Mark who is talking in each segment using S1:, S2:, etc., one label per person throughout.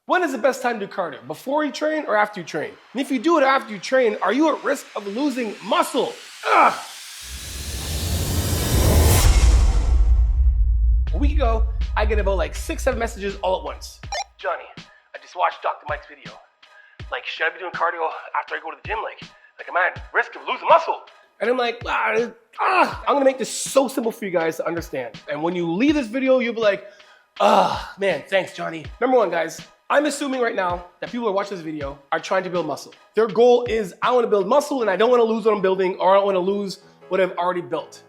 S1: When is the best time to do cardio? Before you train or after you train? And if you do it after you train, are you at risk of losing muscle? Ugh. A week ago, I get about like 6-7 messages all at once. Johnny, I just watched Dr. Mike's video. Like, should I be doing cardio after I go to the gym? Like am I at risk of losing muscle? And I'm like, I'm gonna make this so simple for you guys to understand. And when you leave this video, you'll be like, man, thanks, Johnny. Number one, guys, I'm assuming right now that people who are watching this video are trying to build muscle. Their goal is, I wanna build muscle and I don't wanna lose what I'm building, or I don't wanna lose what I've already built.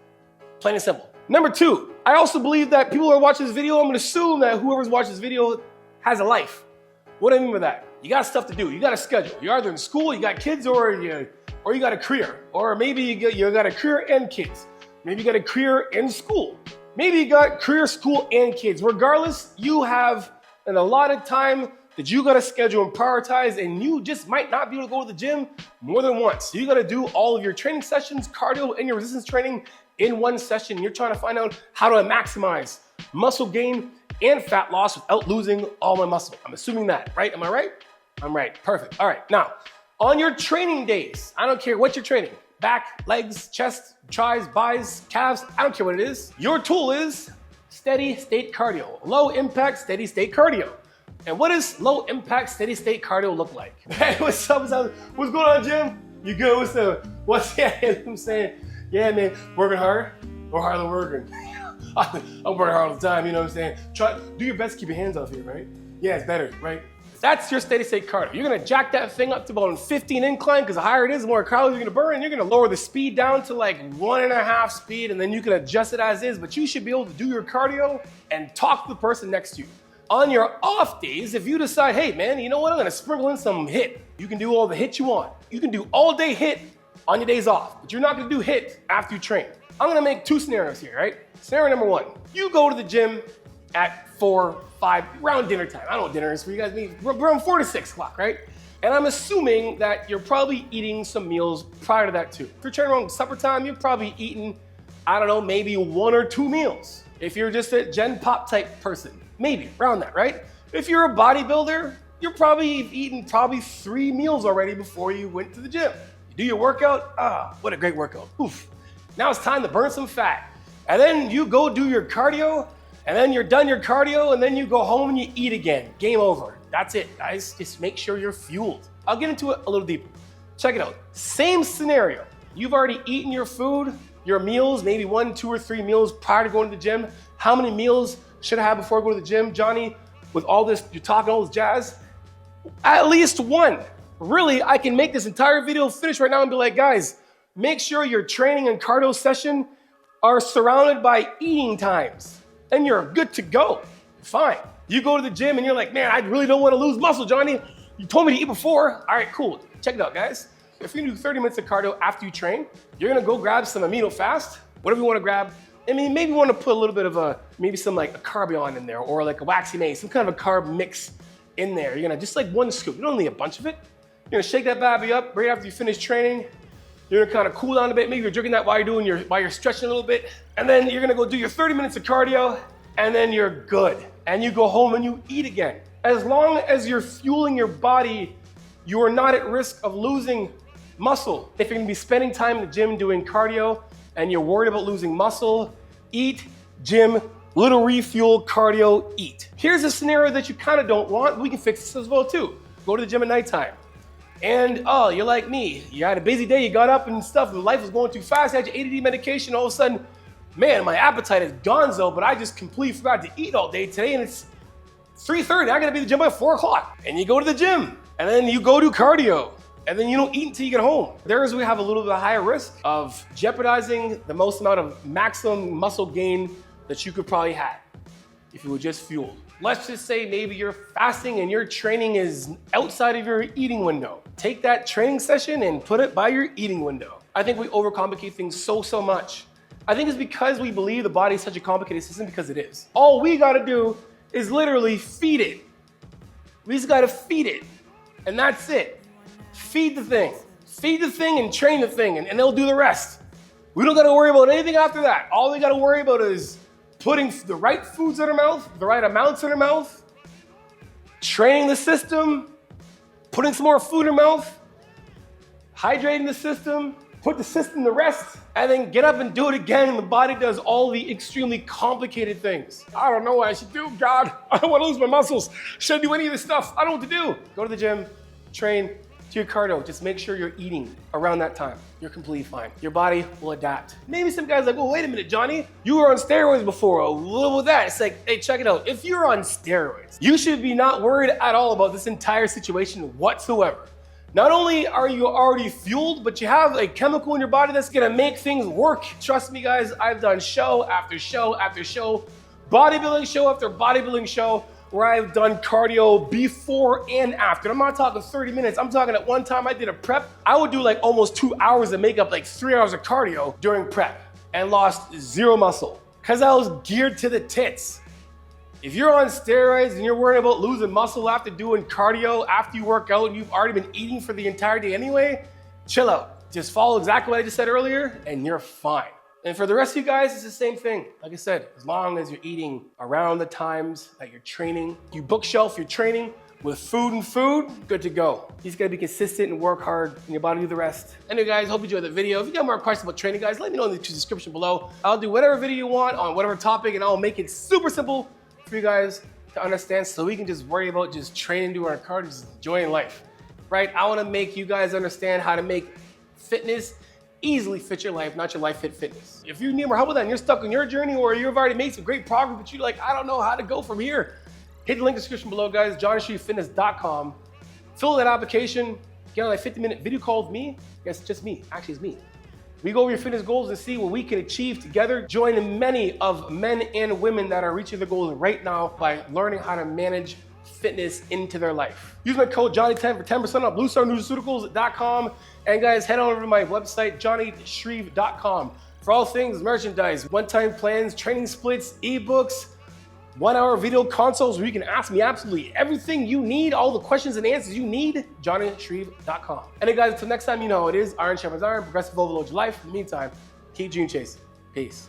S1: Plain and simple. Number two, I also believe that people who are watching this video, I'm gonna assume that whoever's watching this video has a life. What do I mean by that? You got stuff to do, you got a schedule. You're either in school, you got kids, or you got a career. Or maybe you got a career and kids. Maybe you got a career and school. Maybe you got career, school, and kids. Regardless, you have an allotted time that you gotta schedule and prioritize, and you just might not be able to go to the gym more than once. You gotta do all of your training sessions, cardio, and your resistance training in one session. You're trying to find out how to maximize muscle gain and fat loss without losing all my muscle. I'm assuming that, right? Am I right? I'm right, perfect. All right, now, on your training days, I don't care what you're training, back, legs, chest, tries, buys, calves, I don't care what it is. Your tool is steady state cardio, low impact, steady state cardio. And what does low impact, steady state cardio look like? Hey, what's up? What's going on, Jim? You good? What's up? I'm saying? Yeah, man, working hard or harder than working? I'm working hard all the time, you know what I'm saying? Do your best to keep your hands off here, right? Yeah, it's better, right? That's your steady state cardio. You're gonna jack that thing up to about 15 incline, because the higher it is, the more calories you're gonna burn, and you're gonna lower the speed down to like 1.5 speed, and then you can adjust it as is, but you should be able to do your cardio and talk to the person next to you. On your off days, if you decide, hey man, you know what, I'm gonna sprinkle in some HIIT. You can do all the HIIT you want. You can do all day HIIT on your days off, but you're not gonna do HIIT after you train. I'm gonna make 2 scenarios here, right? Scenario number 1, you go to the gym at 4, 5, around dinner time. I don't know what dinner is for you guys, maybe around 4 to 6 o'clock, right? And I'm assuming that you're probably eating some meals prior to that too. If you're training around supper time, you're probably eating, I don't know, maybe 1 or 2 meals. If you're just a Gen Pop type person, maybe around that, right? If you're a bodybuilder, you're probably eating 3 meals already before you went to the gym. You do your workout, what a great workout. Oof. Now it's time to burn some fat. And then you go do your cardio, and then you're done your cardio, and then you go home and you eat again. Game over. That's it, guys. Just make sure you're fueled. I'll get into it a little deeper. Check it out. Same scenario. You've already eaten your food, your meals, maybe 1, 2, or 3 meals prior to going to the gym. How many meals should I have before I go to the gym? Johnny, with all this, you're talking all this jazz? At least 1. Really, I can make this entire video finish right now and be like, guys, make sure your training and cardio session are surrounded by eating times, and you're good to go. Fine. You go to the gym and you're like, man, I really don't want to lose muscle, Johnny. You told me to eat before. All right, cool. Check it out, guys. If you're gonna do 30 minutes of cardio after you train, you're gonna go grab some amino fast, whatever you want to grab. I mean, maybe you want to put a little bit of maybe some like a carbion in there, or like a waxy maize, some kind of a carb mix in there. You're gonna just like 1 scoop. You don't need a bunch of it. You're gonna shake that baby up right after you finish training. You're gonna kind of cool down a bit. Maybe you're drinking that while you're stretching a little bit. And then you're gonna go do your 30 minutes of cardio, and then you're good. And you go home and you eat again. As long as you're fueling your body, you are not at risk of losing muscle. If you're gonna be spending time in the gym doing cardio, and you're worried about losing muscle, eat, gym, little refuel, cardio, eat. Here's a scenario that you kind of don't want. We can fix this as well too. Go to the gym at nighttime. And you're like me, you had a busy day, you got up and stuff, and life was going too fast, you had your ADD medication, all of a sudden, man, my appetite is gonzo, but I just completely forgot to eat all day today, and it's 3:30, I gotta be at the gym by 4 o'clock. And you go to the gym, and then you go do cardio, and then you don't eat until you get home. There's we have a little bit higher risk of jeopardizing the most amount of maximum muscle gain that you could probably have if you were just fueled. Let's just say maybe you're fasting and your training is outside of your eating window. Take that training session and put it by your eating window. I think we overcomplicate things so much. I think it's because we believe the body is such a complicated system, because it is. All we gotta do is literally feed it. We just gotta feed it, and that's it. Feed the thing. Feed the thing and train the thing, and they'll do the rest. We don't gotta worry about anything after that. All we gotta worry about is putting the right foods in our mouth, the right amounts in our mouth, training the system, putting some more food in your mouth, hydrating the system, put the system to rest, and then get up and do it again, and the body does all the extremely complicated things. I don't know what I should do, God. I don't want to lose my muscles. Should I do any of this stuff? I don't know what to do. Go to the gym, train, do your cardio. Just make sure you're eating around that time. You're completely fine. Your body will adapt. Maybe some guys are like, well, wait a minute, Johnny. You were on steroids before. A little with that. It's like, hey, check it out. If you're on steroids, you should be not worried at all about this entire situation whatsoever. Not only are you already fueled, but you have a chemical in your body that's gonna make things work. Trust me, guys, I've done show after show after show, bodybuilding show after bodybuilding show, where I've done cardio before and after. I'm not talking 30 minutes. I'm talking at one time I did a prep. I would do like almost 2 hours and make up like 3 hours of cardio during prep and lost 0 muscle because I was geared to the tits. If you're on steroids and you're worrying about losing muscle after doing cardio, after you work out and you've already been eating for the entire day anyway, chill out. Just follow exactly what I just said earlier and you're fine. And for the rest of you guys, it's the same thing. Like I said, as long as you're eating around the times that you're training, you bookshelf your training with food, good to go. You just gotta be consistent and work hard and your body do the rest. Anyway guys, hope you enjoyed the video. If you got more questions about training, guys, let me know in the description below. I'll do whatever video you want on whatever topic and I'll make it super simple for you guys to understand so we can just worry about just training, doing our cardio, just enjoying life, right? I wanna make you guys understand how to make fitness easily fit your life, not your life fit fitness. If you need more help with that and you're stuck on your journey or you've already made some great progress, but you're like, I don't know how to go from here, hit the link in the description below, guys, johnnyshreevefitness.com. Fill that application, get on a 50-minute video call with me. Yes, just me, actually it's me. We go over your fitness goals and see what we can achieve together. Join many of men and women that are reaching their goals right now by learning how to manage fitness into their life. Use my code Johnny10 for 10% off BlueStarNutraceuticals.com. And guys, head on over to my website, JohnnyShreve.com, for all things merchandise, one-time plans, training splits, ebooks, 1-hour video consults where you can ask me absolutely everything you need, all the questions and answers you need, JohnnyShreve.com. And then guys, until next time, you know how it is. Iron sharpens iron, progressive overload your life. In the meantime, keep dream chasing. Peace.